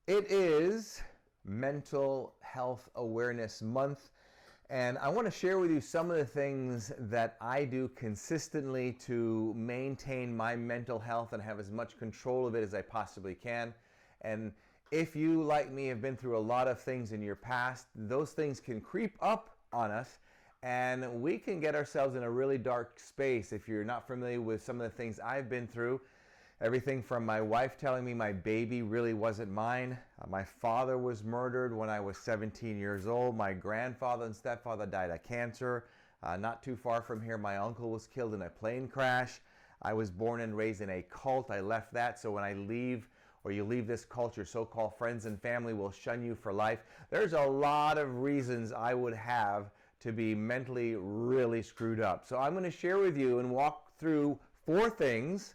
It is Mental Health Awareness Month, and I want to share with you some of the things that I do consistently to maintain my mental health and have as much control of it as I possibly can. And if you, like me, have been through a lot of things in your past, those things can creep up on us and we can get ourselves in a really dark space if you're not familiar with some of the things I've been through. Everything from my wife telling me my baby really wasn't mine. My father was murdered when I was 17 years old. My grandfather and stepfather died of cancer. Not too far from here, my uncle was killed in a plane crash. I was born and raised in a cult. I left that, so when I leave, or you leave this cult, your so-called friends and family will shun you for life. There's a lot of reasons I would have to be mentally really screwed up. So I'm going to share with you and walk through 4 things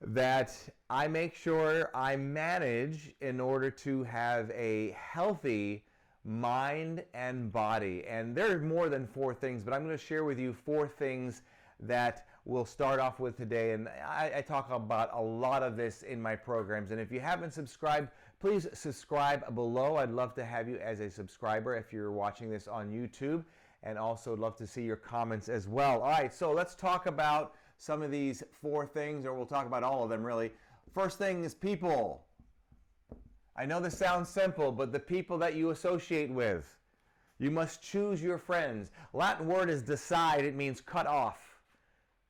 that I make sure I manage in order to have a healthy mind and body. And there are more than 4 things, but I'm going to share with you 4 things that we'll start off with today. And I talk about a lot of this in my programs. And if you haven't subscribed, please subscribe below. I'd love to have you as a subscriber if you're watching this on YouTube. And also love to see your comments as well. All right, so let's talk about some of these 4 things, or we'll talk about all of them really. First thing is people. I know this sounds simple, but the people that you associate with. You must choose your friends. Latin word is decide. It means cut off.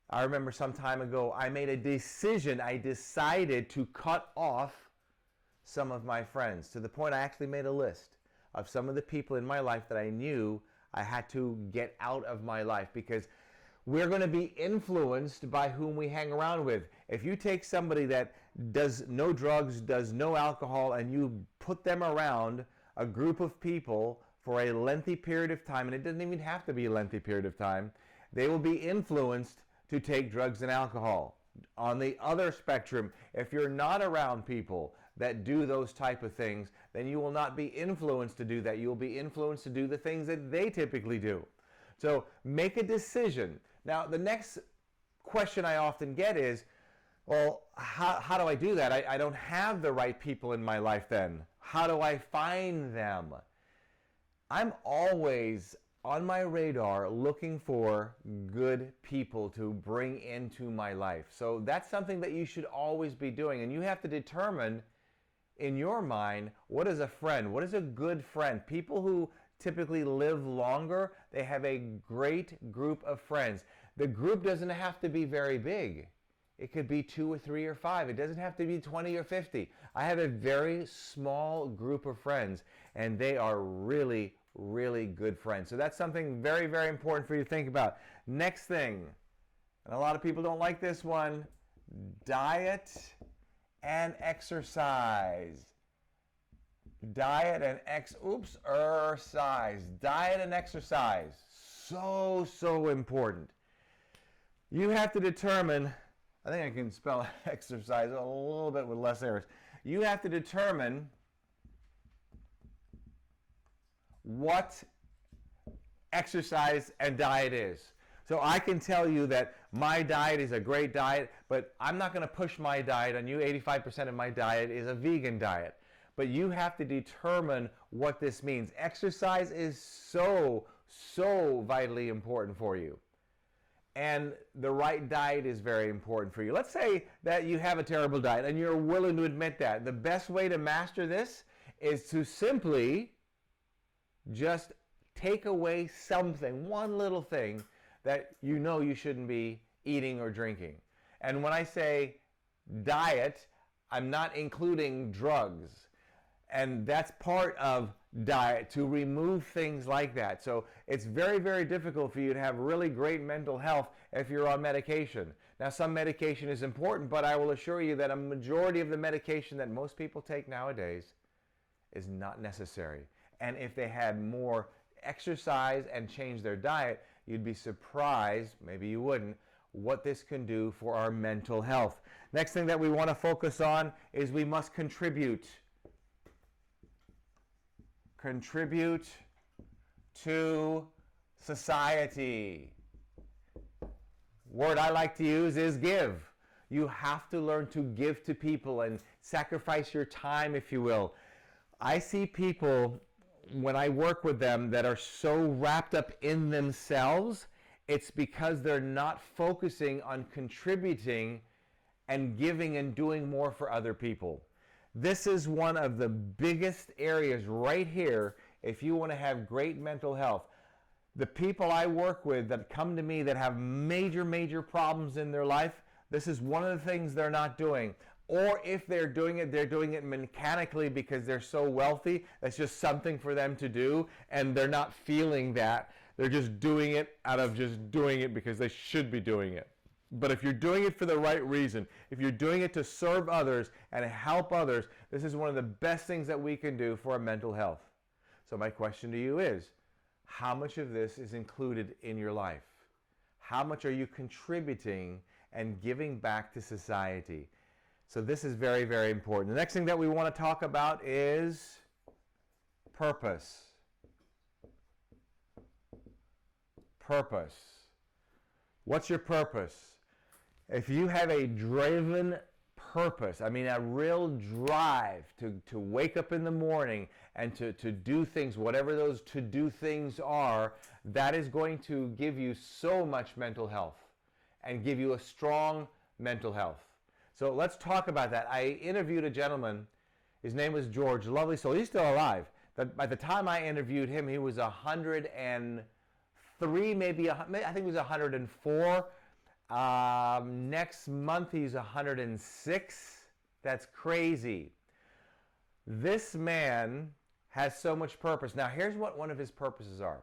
I remember some time ago, I made a decision. I decided to cut off some of my friends, to the point I actually made a list of some of the people in my life that I knew I had to get out of my life, because we're going to be influenced by whom we hang around with. If you take somebody that does no drugs, does no alcohol, and you put them around a group of people for a lengthy period of time, and it doesn't even have to be a lengthy period of time, they will be influenced to take drugs and alcohol. On the other spectrum, if you're not around people that do those type of things, then you will not be influenced to do that. You'll be influenced to do the things that they typically do. So make a decision. Now, the next question I often get is, well, how do I do that? I don't have the right people in my life then. How do I find them? I'm always on my radar looking for good people to bring into my life. So that's something that you should always be doing. And you have to determine in your mind, what is a friend? What is a good friend? People who typically live longer, they have a great group of friends. The group doesn't have to be very big. It could be 2 or 3 or 5. It doesn't have to be 20 or 50. I have a very small group of friends, and they are really, really good friends. So that's something very, very important for you to think about. Next thing, and a lot of people don't like this one, diet and exercise. Diet and exercise. Diet and exercise. So important. You have to determine, I think I can spell exercise a little bit with less errors. You have to determine what exercise and diet is. So I can tell you that my diet is a great diet, but I'm not going to push my diet on you. 85% of my diet is a vegan diet. But you have to determine what this means. Exercise is so vitally important for you. And the right diet is very important for you. Let's say that you have a terrible diet and you're willing to admit that. The best way to master this is to simply just take away something, one little thing that you know you shouldn't be eating or drinking. And when I say diet, I'm not including drugs. And that's part of diet, to remove things like that. So it's very, very difficult for you to have really great mental health if you're on medication. Now, some medication is important, but I will assure you that a majority of the medication that most people take nowadays is not necessary. And if they had more exercise and changed their diet, you'd be surprised, maybe you wouldn't, what this can do for our mental health. Next thing that we want to focus on is we must contribute. Contribute to society. Word I like to use is give. You have to learn to give to people and sacrifice your time, if you will. I see people, when I work with them, that are so wrapped up in themselves, it's because they're not focusing on contributing and giving and doing more for other people. This is one of the biggest areas right here if you want to have great mental health. The people I work with that come to me that have major problems in their life, this is one of the things they're not doing. Or if they're doing it mechanically because they're so wealthy, that's just something for them to do, and they're not feeling that. They're just doing it out of just doing it because they should be doing it. But if you're doing it for the right reason, if you're doing it to serve others and help others, this is one of the best things that we can do for our mental health. So my question to you is, how much of this is included in your life? How much are you contributing and giving back to society? So this is very important. The next thing that we want to talk about is purpose. Purpose. What's your purpose? If you have a driven purpose, I mean a real drive to wake up in the morning and to do things, whatever those to-do things are, that is going to give you so much mental health and give you a strong mental health. So let's talk about that. I interviewed a gentleman. His name was George. Lovely soul. He's still alive. But by the time I interviewed him, he was 103, maybe, I think he was 104. Next month, he's 106. That's crazy. This man has so much purpose. Now, here's what one of his purposes are.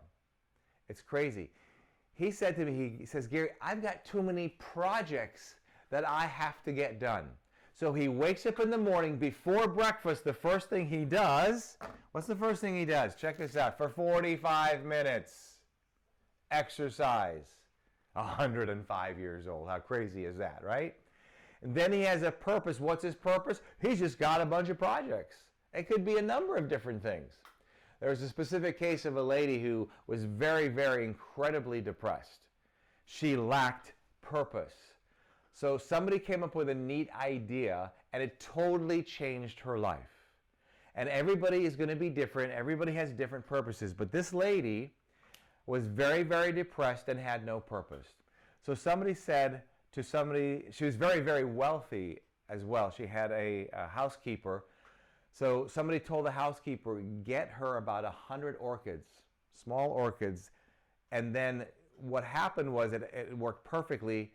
It's crazy. He said to me, he says, Gary, I've got too many projects that I have to get done. So he wakes up in the morning before breakfast. The first thing he does, what's the first thing he does? Check this out. For 45 minutes, exercise. 105 years old. How crazy is that, right? And then he has a purpose. What's his purpose? He's just got a bunch of projects. It could be a number of different things. There was a specific case of a lady who was very incredibly depressed. She lacked purpose. So somebody came up with a neat idea, and it totally changed her life. And everybody is going to be different. Everybody has different purposes. But this lady was very depressed and had no purpose. So somebody said to somebody, she was very wealthy as well. She had a housekeeper. So somebody told the housekeeper, get her about 100 orchids, small orchids. And then what happened was it worked perfectly.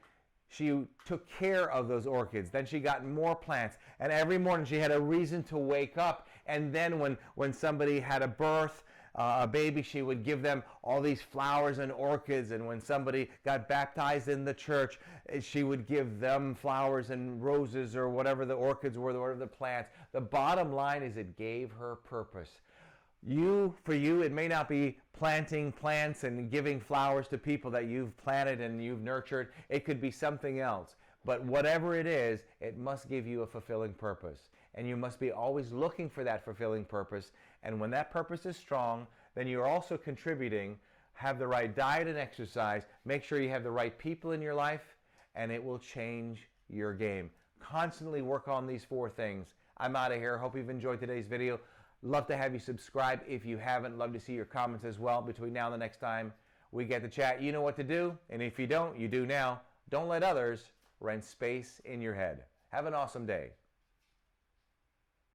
She took care of those orchids. Then she got more plants. And every morning she had a reason to wake up. And then when somebody had a birth, a baby, she would give them all these flowers and orchids. And when somebody got baptized in the church, she would give them flowers and roses or whatever the orchids were, whatever the plants. The bottom line is it gave her purpose. For you, it may not be planting plants and giving flowers to people that you've planted and you've nurtured. It could be something else. But whatever it is, it must give you a fulfilling purpose. And you must be always looking for that fulfilling purpose. And when that purpose is strong, then you're also contributing. Have the right diet and exercise. Make sure you have the right people in your life, and it will change your game. Constantly work on these 4 things. I'm out of here. Hope you've enjoyed today's video. Love to have you subscribe if you haven't. Love to see your comments as well. Between now and the next time we get to chat, you know what to do. And if you don't, you do now. Don't let others rent space in your head. Have an awesome day.